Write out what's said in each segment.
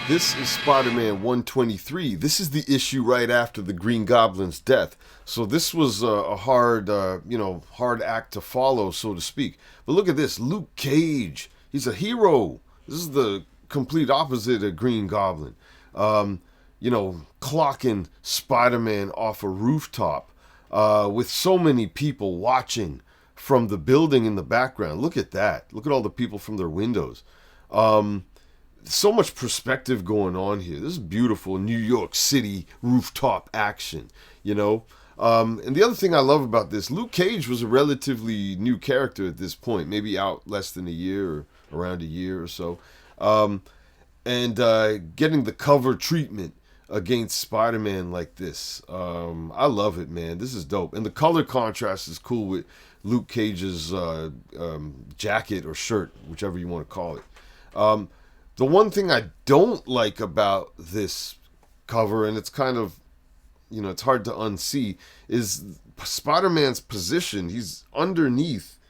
This is Spider-Man 123. This is the issue right after the Green Goblin's death. So this was a hard, hard act to follow, so to speak. But look at this, Luke Cage. He's a hero. This is the complete opposite of Green Goblin. Clocking Spider-Man off a rooftop with so many people watching from the building in the background. Look at that. Look at all the people from their windows. So much perspective going on here. This is beautiful New York City rooftop action, And the other thing I love about this, Luke Cage was a relatively new character at this point, maybe out less than a year or around a year or so. Getting the cover treatment against Spider-Man like this, I love it, man. This is dope. And the color contrast is cool with Luke Cage's jacket or shirt, whichever you want to call it. The one thing I don't like about this cover, and it's kind of, it's hard to unsee, is Spider-Man's position. He's underneath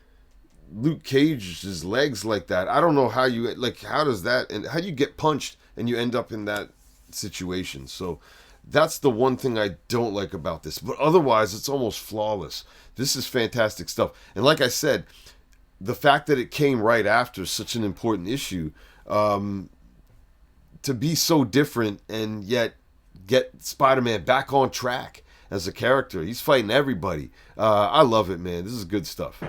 Luke Cage's legs like that. I don't know how how does that, and how do you get punched and you end up in that situation? So that's the one thing I don't like about this. But otherwise, it's almost flawless. This is fantastic stuff. And like I said, the fact that it came right after such an important issue, to be so different and yet get Spider-Man back on track as a character. He's fighting everybody. I love it, man. This is good stuff.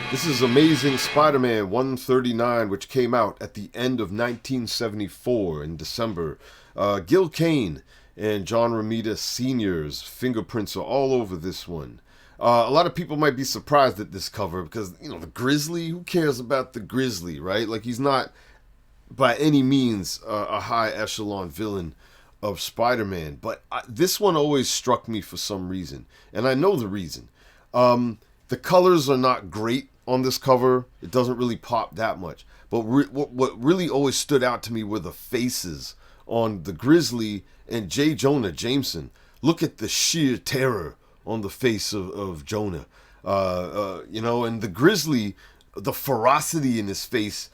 This is Amazing Spider-Man 139, which came out at the end of 1974 in December. Gil Kane and John Romita Sr.'s fingerprints are all over this one. A lot of people might be surprised at this cover because, the Grizzly, who cares about the Grizzly, right? Like, he's not by any means a high echelon villain of Spider-Man. But this one always struck me for some reason. And I know the reason. The colors are not great on this cover. It doesn't really pop that much. But what really always stood out to me were the faces on the Grizzly and J. Jonah Jameson. Look at the sheer terror on the face of Jonah, and the Grizzly, the ferocity in his face,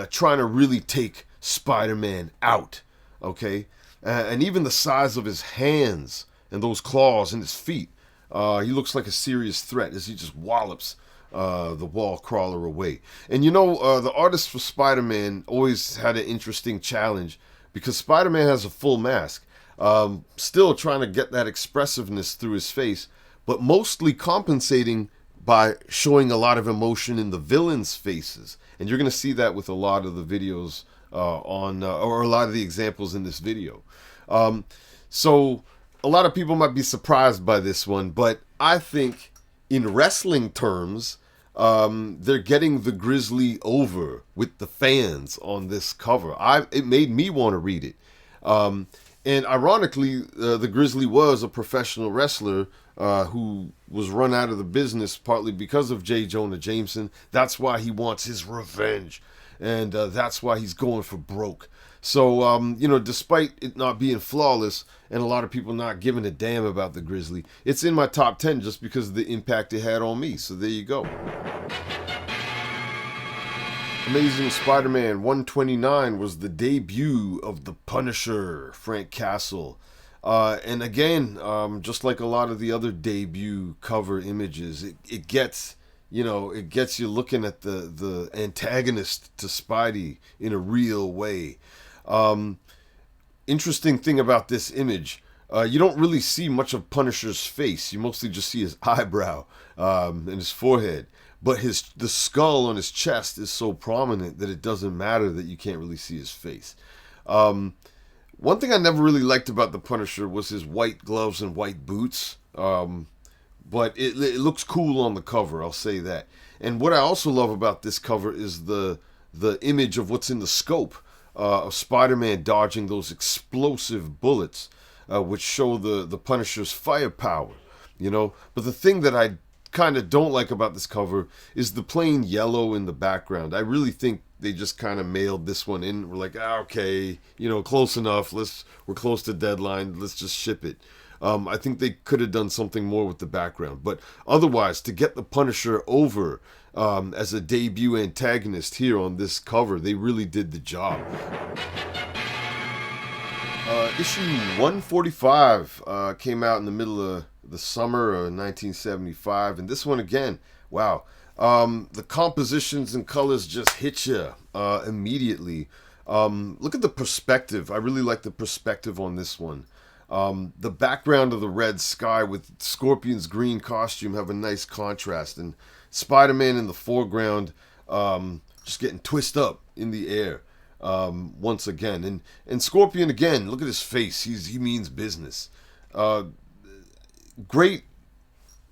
trying to really take Spider-Man out, okay? And even the size of his hands and those claws and his feet, he looks like a serious threat as he just wallops the wall crawler away. And the artist for Spider-Man always had an interesting challenge because Spider-Man has a full mask. Still trying to get that expressiveness through his face, but mostly compensating by showing a lot of emotion in the villains' faces. And you're going to see that with a lot of the videos or a lot of the examples in this video. So a lot of people might be surprised by this one, but I think in wrestling terms, they're getting the Grizzly over with the fans on this cover. It made me want to read it. And ironically, the Grizzly was a professional wrestler who was run out of the business partly because of J. Jonah Jameson. That's why he wants his revenge. And that's why he's going for broke. So, despite it not being flawless and a lot of people not giving a damn about the Grizzly, it's in my top 10 just because of the impact it had on me. So there you go. Amazing Spider-Man 129 was the debut of the Punisher, Frank Castle. And again, just like a lot of the other debut cover images, it gets you looking at the antagonist to Spidey in a real way. Interesting thing about this image, you don't really see much of Punisher's face. You mostly just see his eyebrow and his forehead. But the skull on his chest is so prominent that it doesn't matter that you can't really see his face. One thing I never really liked about the Punisher was his white gloves and white boots. But it looks cool on the cover, I'll say that. And what I also love about this cover is the image of what's in the scope of Spider-Man dodging those explosive bullets, which show the Punisher's firepower. But the thing that I kind of don't like about this cover is the plain yellow in the background. I really think they just kind of mailed this one in. We're like, okay, close enough. We're close to deadline. Let's just ship it. I think they could have done something more with the background. But otherwise, to get the Punisher over as a debut antagonist here on this cover, they really did the job. Issue 145 came out in the middle of the summer of 1975, and this one again, wow. The compositions and colors just hit you immediately. Look at the perspective. I really like the perspective on this one. The background of the red sky with Scorpion's green costume have a nice contrast, and Spider-Man in the foreground just getting twisted up in the air once again. And Scorpion again, look at his face. He means business. Great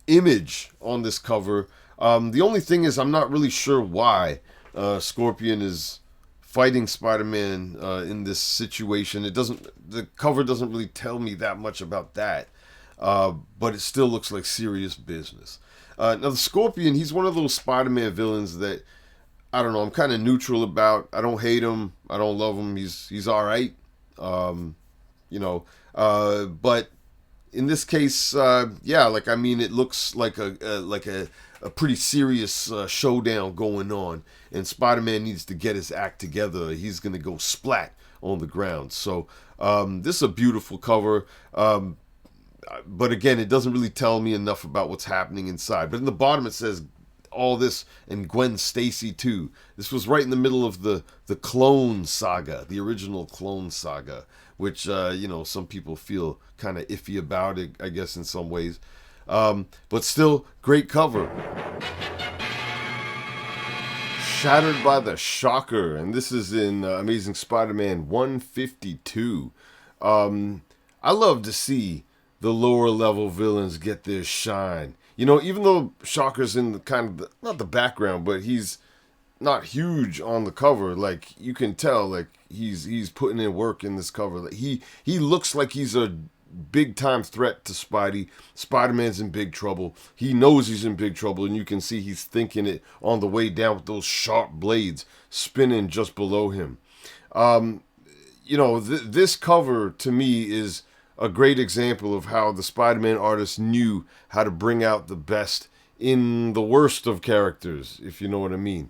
image on this cover. The only thing is I'm not really sure why Scorpion is fighting Spider-Man in this situation. The cover doesn't really tell me that much about that, but it still looks like serious business. Now the Scorpion, he's one of those Spider-Man villains that I don't know, I'm kind of neutral about. I don't hate him, I don't love him. He's all right, but in this case, yeah, like I mean, it looks like a pretty serious showdown going on, and Spider-Man needs to get his act together. He's gonna go splat on the ground. So this is a beautiful cover, but again, it doesn't really tell me enough about what's happening inside. But in the bottom it says all this and Gwen Stacy too. This was right in the middle of the Clone Saga, the original Clone Saga, which some people feel kind of iffy about it, I guess, in some ways. But still, great cover. Shattered by the Shocker, and this is in Amazing Spider-Man 152. I love to see the lower level villains get their shine. Even though Shocker's in the kind of not the background, but he's not huge on the cover. Like you can tell, like he's putting in work in this cover. Like he looks like he's a big time threat to Spidey. Spider-Man's in big trouble. He knows he's in big trouble, and you can see he's thinking it on the way down with those sharp blades spinning just below him. This cover to me is a great example of how the Spider-Man artist knew how to bring out the best in the worst of characters, if you know what I mean.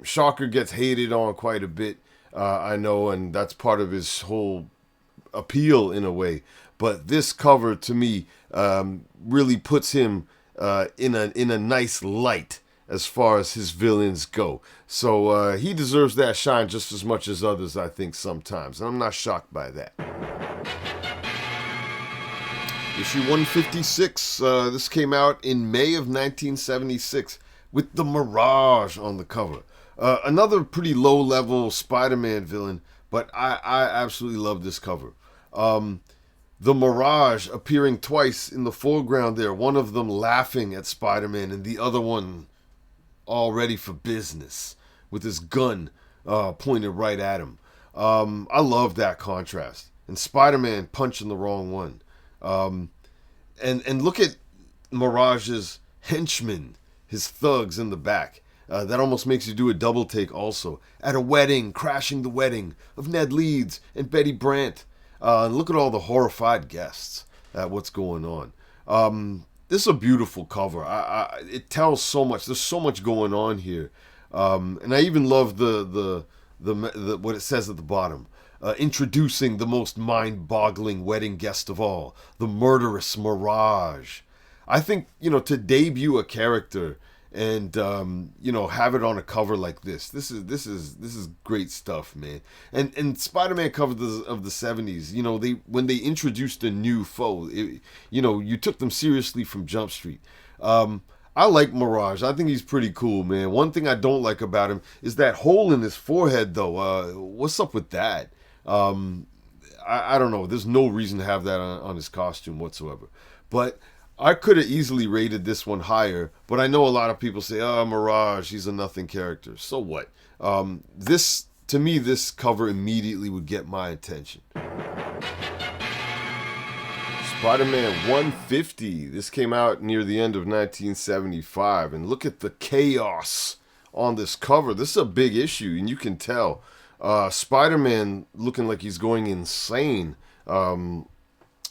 Shocker gets hated on quite a bit, I know, and that's part of his whole appeal in a way. But this cover to me really puts him in a nice light as far as his villains go. So he deserves that shine just as much as others, I think, sometimes. And I'm not shocked by that. Issue 156, this came out in May of 1976 with the Mirage on the cover. Another pretty low-level Spider-Man villain, but I absolutely love this cover. The Mirage appearing twice in the foreground there, one of them laughing at Spider-Man and the other one all ready for business with his gun pointed right at him. I love that contrast. And Spider-Man punching the wrong one. And look at Mirage's henchmen, his thugs in the back. That almost makes you do a double take also. At a wedding, crashing the wedding of Ned Leeds and Betty Brant. And look at all the horrified guests at what's going on. This is a beautiful cover. It tells so much. There's so much going on here. And I even love the what it says at the bottom. Introducing the most mind-boggling wedding guest of all, the murderous Mirage. I think, to debut a character and have it on a cover like this is great stuff, man. And Spider-Man covers of the 70s, when they introduced a new foe, you took them seriously from Jump Street. I like Mirage. I think he's pretty cool, man. One thing I don't like about him is that hole in his forehead, though. What's up with that? I don't know. There's no reason to have that on his costume whatsoever. But I could have easily rated this one higher, but I know a lot of people say, Mirage, he's a nothing character. So what? To me, this cover immediately would get my attention. Spider-Man 150. This came out near the end of 1975, and look at the chaos on this cover. This is a big issue, and you can tell. Spider-Man looking like he's going insane.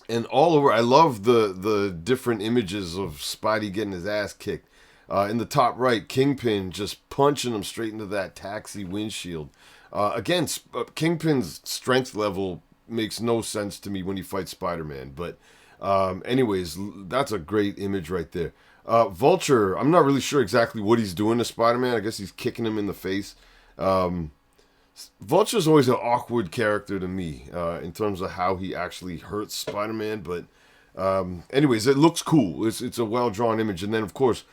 And all over, I love the different images of Spidey getting his ass kicked. In the top right, Kingpin just punching him straight into that taxi windshield. Again, Kingpin's strength level makes no sense to me when he fights Spider-Man. But anyways, that's a great image right there. Vulture, I'm not really sure exactly what he's doing to Spider-Man. I guess he's kicking him in the face. Vulture's always an awkward character to me in terms of how he actually hurts Spider-Man. But anyways, it looks cool. It's a well-drawn image. And then, of course,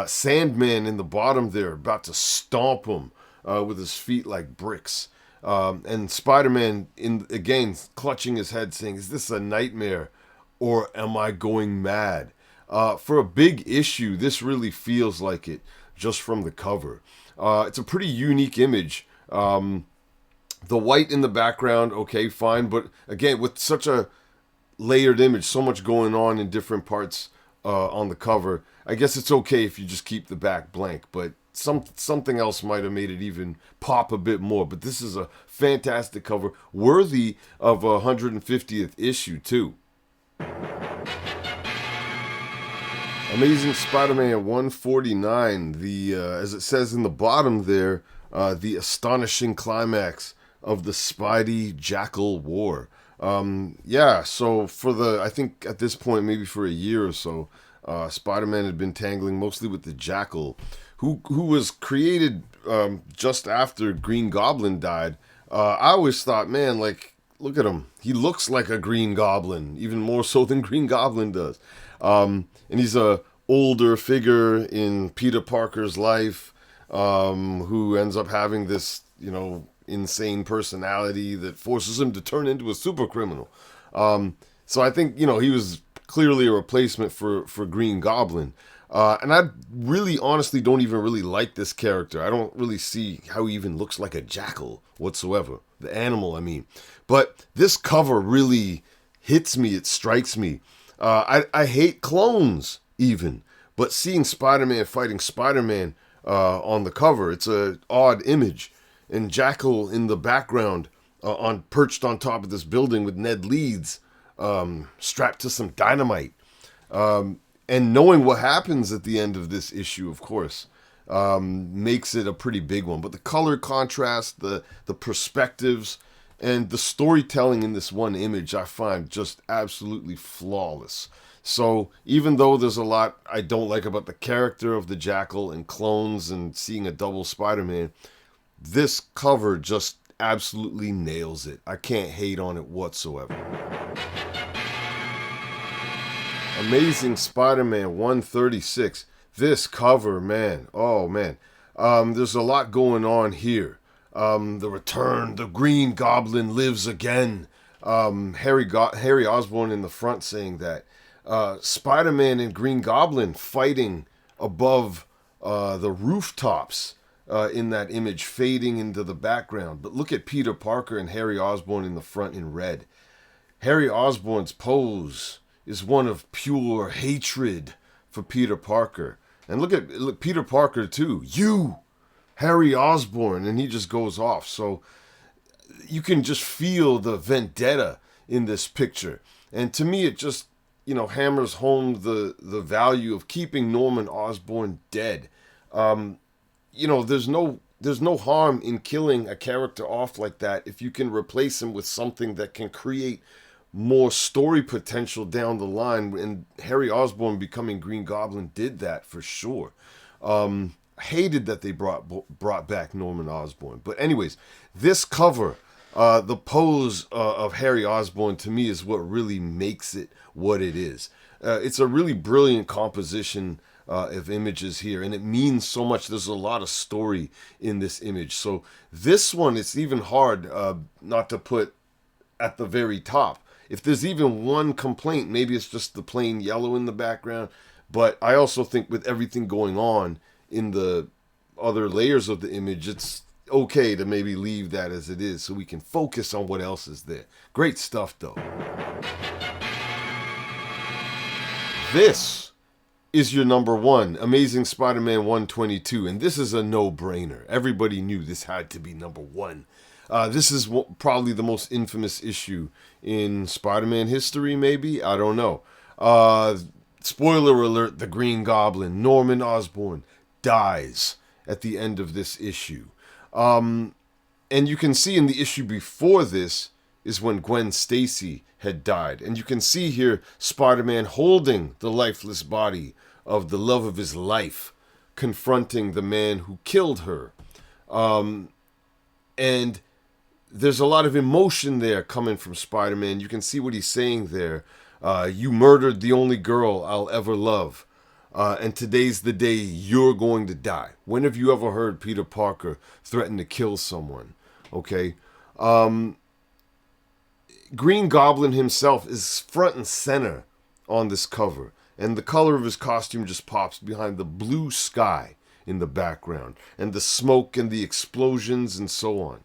Sandman in the bottom there about to stomp him with his feet like bricks. And Spider-Man, again, clutching his head saying, is this a nightmare or am I going mad? For a big issue, this really feels like it just from the cover. It's a pretty unique image. The white in the background, okay, fine. But again, with such a layered image, so much going on in different parts on the cover, I guess it's okay if you just keep the back blank. But something else might have made it even pop a bit more. But this is a fantastic cover, worthy of a 150th issue, too. Amazing Spider-Man 149, as it says in the bottom there, the astonishing climax of the Spidey Jackal War. So I think at this point, maybe for a year or so, Spider-Man had been tangling mostly with the Jackal, who was created just after Green Goblin died. I always thought, man, like, look at him. He looks like a Green Goblin, even more so than Green Goblin does. And he's a older figure in Peter Parker's life, who ends up having this, insane personality that forces him to turn into a super criminal. So I think, he was clearly a replacement for Green Goblin. And I really honestly don't even really like this character. I don't really see how he even looks like a jackal whatsoever. The animal, I mean. But this cover really hits me. It strikes me. I hate clones, even. But seeing Spider-Man fighting Spider-Man on the cover, it's an odd image. And Jackal in the background, perched on top of this building with Ned Leeds, strapped to some dynamite. And knowing what happens at the end of this issue, of course, makes it a pretty big one. But the color contrast, the perspectives, and the storytelling in this one image, I find just absolutely flawless. So even though there's a lot I don't like about the character of the Jackal and clones and seeing a double Spider-Man, this cover just absolutely nails it. I can't hate on it whatsoever. Amazing Spider-Man 136. This cover, man. Oh, man. There's a lot going on here. The return, the Green Goblin lives again. Harry Osborn in the front saying that. Spider-Man and Green Goblin fighting above the rooftops in that image, fading into the background. But look at Peter Parker and Harry Osborn in the front in red. Harry Osborn's pose is one of pure hatred for Peter Parker. And look Peter Parker too. You, Harry Osborn, and he just goes off. So you can just feel the vendetta in this picture. And to me, it just, hammers home the value of keeping Norman Osborn dead. There's no harm in killing a character off like that if you can replace him with something that can create more story potential down the line. And Harry Osborn becoming Green Goblin did that for sure. Hated that they brought back Norman Osborn. But anyways, this cover, the pose of Harry Osborn, to me is what really makes it what it is. It's a really brilliant composition of images here, and it means so much. There's a lot of story in this image. So this one, it's even hard not to put at the very top. If there's even one complaint, maybe it's just the plain yellow in the background. But I also think with everything going on in the other layers of the image, it's okay to maybe leave that as it is so we can focus on what else is there. Great stuff, though. This is your number one, Amazing Spider-Man 122, and this is a no-brainer. Everybody knew this had to be number one. This is probably the most infamous issue in Spider-Man history, maybe? I don't know. Spoiler alert, the Green Goblin, Norman Osborn, dies at the end of this issue. And you can see in the issue before this is when Gwen Stacy had died. And you can see here Spider-Man holding the lifeless body of the love of his life, confronting the man who killed her. And there's a lot of emotion there coming from Spider-Man. You can see what he's saying there. You murdered the only girl I'll ever love. And today's the day you're going to die. When have you ever heard Peter Parker threaten to kill someone? Okay. Green Goblin himself is front and center on this cover. And the color of his costume just pops behind the blue sky in the background. And the smoke and the explosions and so on.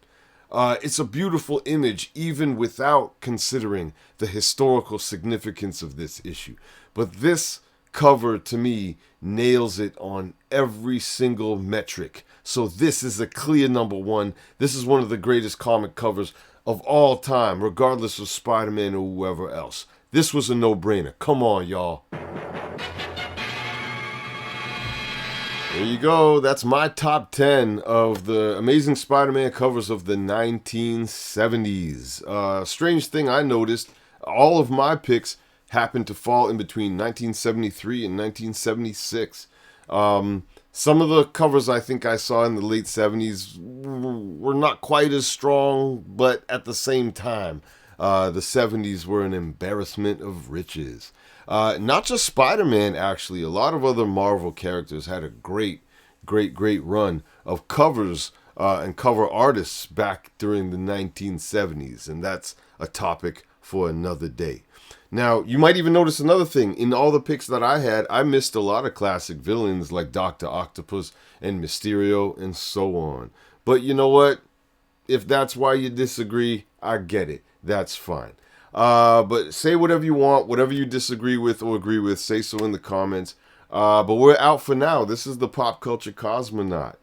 It's a beautiful image, even without considering the historical significance of this issue. But this cover, to me, nails it on every single metric. So this is a clear number one. This is one of the greatest comic covers of all time, regardless of Spider-Man or whoever else. This was a no-brainer. Come on, y'all. There you go. That's my top 10 of the Amazing Spider-Man covers of the 1970s. Strange thing I noticed, all of my picks happened to fall in between 1973 and 1976. Some of the covers I think I saw in the late 70s were not quite as strong, but at the same time, the 70s were an embarrassment of riches. Not just Spider-Man, actually. A lot of other Marvel characters had a great run of covers and cover artists back during the 1970s. And that's a topic for another day. Now, you might even notice another thing. In all the picks that I had, I missed a lot of classic villains like Dr. Octopus and Mysterio and so on. But you know what? If that's why you disagree, I get it. That's fine. But say whatever you want, whatever you disagree with or agree with, say so in the comments. But we're out for now. This is the Pop Culture Cosmonaut.